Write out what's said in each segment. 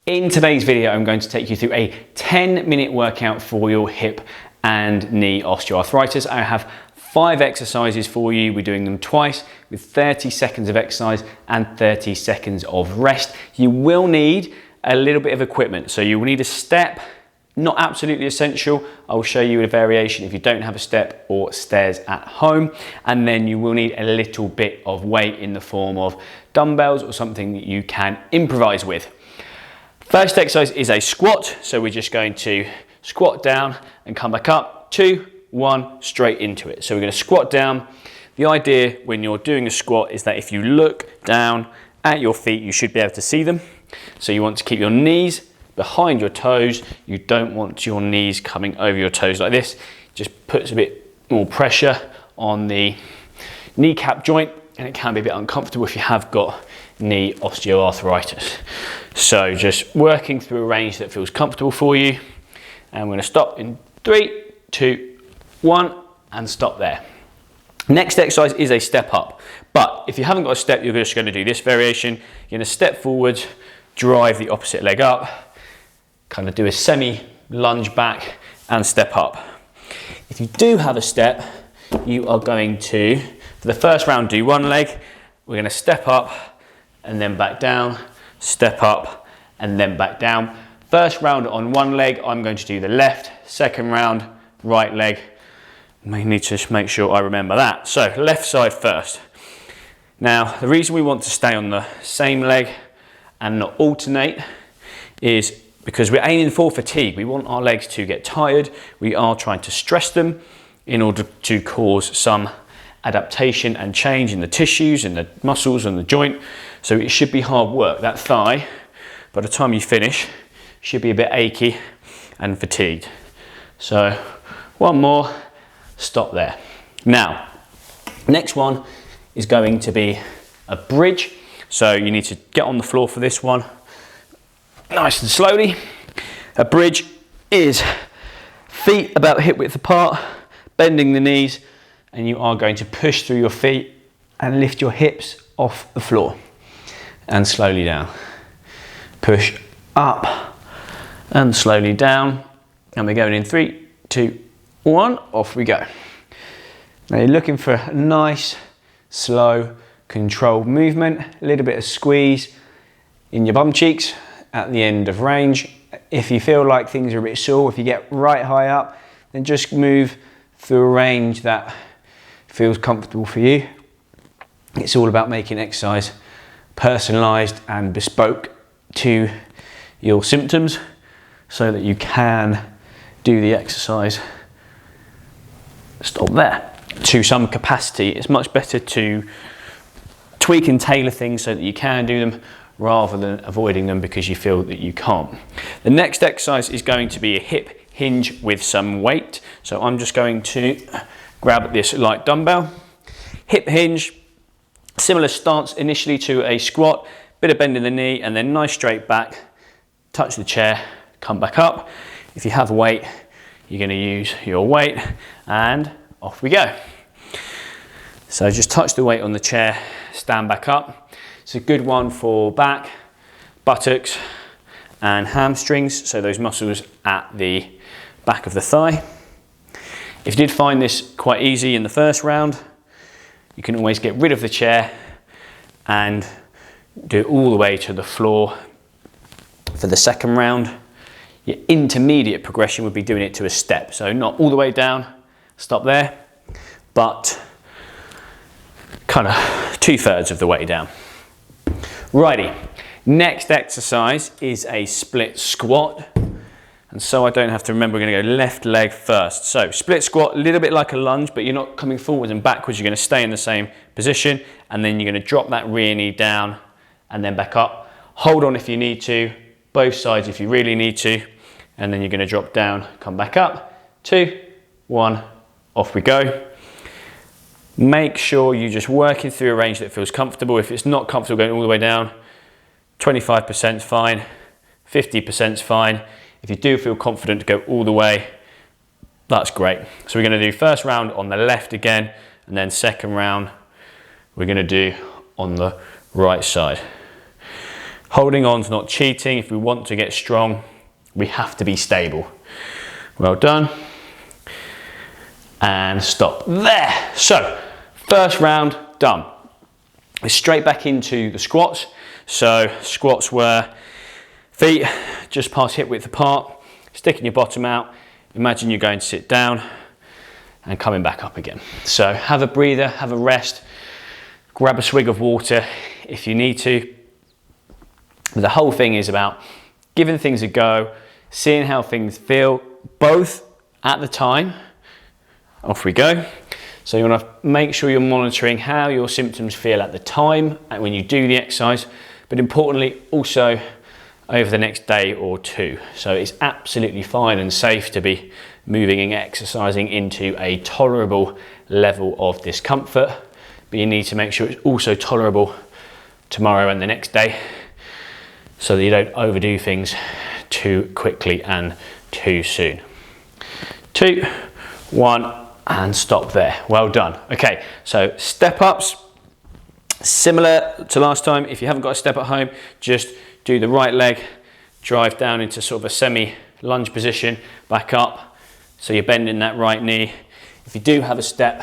In today's video, I'm going to take you through a 10-minute workout for your hip and knee osteoarthritis. I have 5 exercises for you. We're doing them twice with 30 seconds of exercise and 30 seconds of rest. You will need a little bit of equipment. So you will need a step, not absolutely essential. I'll show you a variation if you don't have a step or stairs at home. And then you will need a little bit of weight in the form of dumbbells or something that you can improvise with. First exercise is a squat. So we're just going to squat down and come back up. 2, 1, straight into it. So we're going to squat down. The idea when you're doing a squat is that if you look down at your feet, you should be able to see them. So you want to keep your knees behind your toes. You don't want your knees coming over your toes like this. Just puts a bit more pressure on the kneecap joint, and it can be a bit uncomfortable if you have got knee osteoarthritis. So just working through a range that feels comfortable for you. And we're going to stop in 3, 2, 1 and stop there. Next exercise is a step up. But if you haven't got a step, you're just going to do this variation. You're going to step forwards, drive the opposite leg up, kind of do a semi lunge back and step up. If you do have a step, you are going to, for the first round, do one leg. We're going to step up and then back down, step up and then back down. First round on one leg, I'm going to do the left. Second round, right leg. I need to just make sure I remember that. So left side first. Now, the reason we want to stay on the same leg and not alternate is because we're aiming for fatigue. We want our legs to get tired. We are trying to stress them in order to cause some adaptation and change in the tissues, in the muscles and the joint. So it should be hard work. That thigh, by the time you finish, should be a bit achy and fatigued. So one more, stop there. Now, next one is going to be a bridge. So you need to get on the floor for this one, nice and slowly. A bridge is feet about hip width apart, bending the knees, and you are going to push through your feet and lift your hips off the floor and slowly down. Push up and slowly down. And we're going in 3, 2, 1, off we go. Now you're looking for a nice, slow, controlled movement, a little bit of squeeze in your bum cheeks at the end of range. If you feel like things are a bit sore, if you get right high up, then just move through a range that feels comfortable for you. It's all about making exercise personalized and bespoke to your symptoms so that you can do the exercise, stop there, to some capacity. It's much better to tweak and tailor things so that you can do them rather than avoiding them because you feel that you can't. The next exercise is going to be a hip hinge with some weight. So I'm just going to grab this light dumbbell. Hip hinge, similar stance initially to a squat, bit of bend in the knee and then nice straight back, touch the chair, come back up. If you have weight, you're going to use your weight and off we go. So just touch the weight on the chair, stand back up. It's a good one for back, buttocks and hamstrings, so those muscles at the back of the thigh. If you did find this quite easy in the first round, you can always get rid of the chair and do it all the way to the floor for the second round. Your intermediate progression would be doing it to a step. So not all the way down, stop there, but kind of 2/3 of the way down. Righty, next exercise is a split squat. And so I don't have to remember, we're going to go left leg first. So split squat, a little bit like a lunge, but you're not coming forwards and backwards. You're going to stay in the same position and then you're going to drop that rear knee down and then back up. Hold on if you need to, both sides if you really need to, and then you're going to drop down, come back up. 2, 1, off we go. Make sure you're just working through a range that feels comfortable. If it's not comfortable going all the way down, 25% is fine, 50% is fine. If you do feel confident to go all the way, that's great. So we're going to do first round on the left again, and then second round we're going to do on the right side. Holding on is not cheating. If we want to get strong, we have to be stable. Well done. And stop there. So, first round done. We're straight back into the squats. So, squats were feet just past hip width apart, sticking your bottom out. Imagine you're going to sit down and coming back up again. So, have a breather, have a rest, grab a swig of water if you need to. The whole thing is about giving things a go, seeing how things feel, both at the time. Off we go. So you want to make sure you're monitoring how your symptoms feel at the time and when you do the exercise, but importantly also over the next day or two. So it's absolutely fine and safe to be moving and exercising into a tolerable level of discomfort, but you need to make sure it's also tolerable tomorrow and the next day, so that you don't overdo things too quickly and too soon. 2, 1, and stop there. Well done. Okay, so step ups, similar to last time. If you haven't got a step at home, just do the right leg, drive down into sort of a semi-lunge position, back up, so you're bending that right knee. If you do have a step,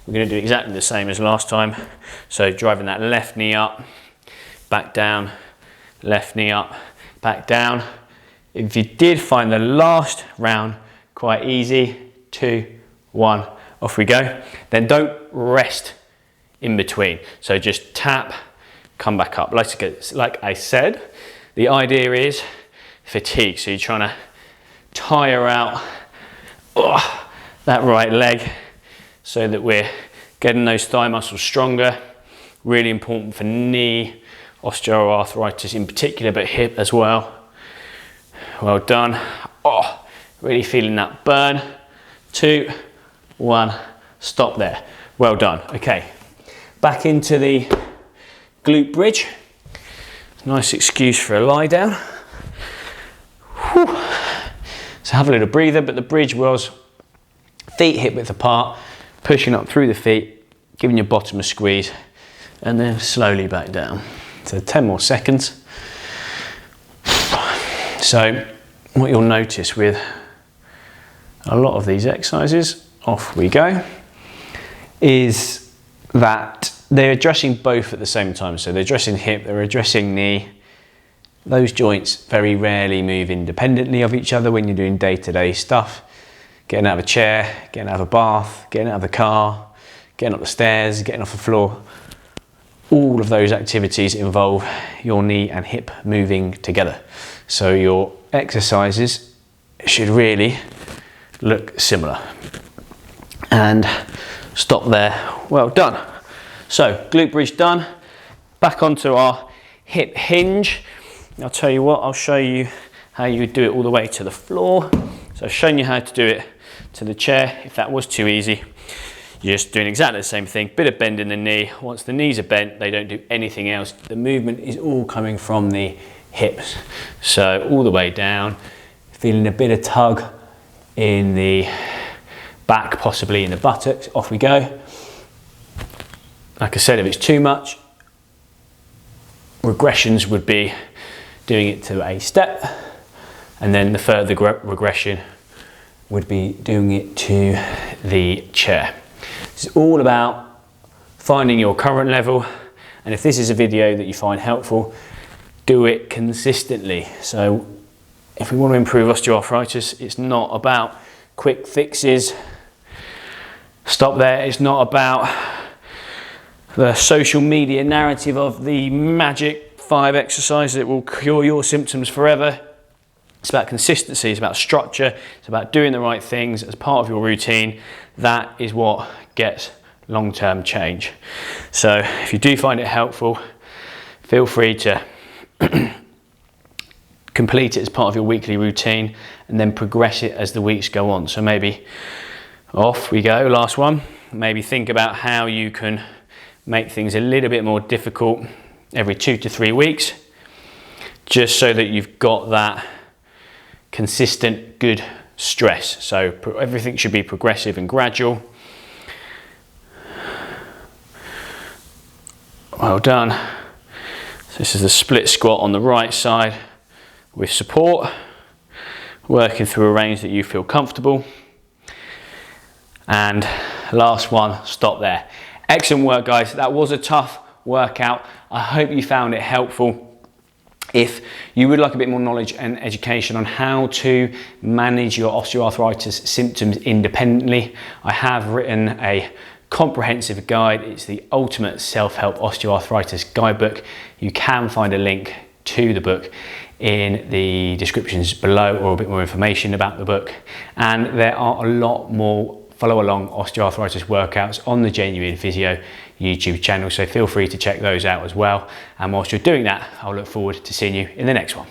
we're going to do exactly the same as last time. So driving that left knee up, back down, left knee up, back down. If you did find the last round quite easy, 2, 1, off we go. Then don't rest in between. So just tap, come back up. Like I said, the idea is fatigue. So you're trying to tire out that right leg so that we're getting those thigh muscles stronger. Really important for knee osteoarthritis in particular, but hip as well. Well done. Oh, really feeling that burn. 2, 1, stop there. Well done. Okay, back into the glute bridge. Nice excuse for a lie down. Whew. So have a little breather, but the bridge was feet hip width apart, pushing up through the feet, giving your bottom a squeeze, and then slowly back down. So 10 more seconds. So what you'll notice with a lot of these exercises, off we go, is that they're addressing both at the same time. So they're addressing hip, they're addressing knee. Those joints very rarely move independently of each other when you're doing day-to-day stuff. Getting out of a chair, getting out of a bath, getting out of the car, getting up the stairs, getting off the floor. All of those activities involve your knee and hip moving together. So your exercises should really look similar. And stop there. Well done. So glute bridge done. Back onto our hip hinge. I'll tell you what, I'll show you how you would do it all the way to the floor. So I've shown you how to do it to the chair. If that was too easy, you're just doing exactly the same thing. Bit of bend in the knee. Once the knees are bent, they don't do anything else. The movement is all coming from the hips. So all the way down, feeling a bit of tug in the back, possibly in the buttocks. Off we go. Like I said, if it's too much, regressions would be doing it to a step, and then the further regression would be doing it to the chair. It's all about finding your current level, and if this is a video that you find helpful, do it consistently. So if we want to improve osteoarthritis, it's not about quick fixes. Stop there. It's not about the social media narrative of the magic 5 exercises that will cure your symptoms forever. It's about consistency, it's about structure, it's about doing the right things as part of your routine. That is what gets long-term change. So if you do find it helpful, feel free to complete it as part of your weekly routine and then progress it as the weeks go on. So maybe off we go, last one. Maybe think about how you can make things a little bit more difficult every 2 to 3 weeks, just so that you've got that consistent good stress. So everything should be progressive and gradual. Well done. So This is the split squat on the right side with support, working through a range that you feel comfortable. And last one, stop there. Excellent work, guys. That was a tough workout. I hope you found it helpful. If you would like a bit more knowledge and education on how to manage your osteoarthritis symptoms independently, I have written a comprehensive guide. It's the ultimate self-help osteoarthritis guidebook. You can find a link to the book in the descriptions below, or a bit more information about the book. And there are a lot more follow along osteoarthritis workouts on the Genuine Physio YouTube channel, so feel free to check those out as well. And whilst you're doing that, I'll look forward to seeing you in the next one.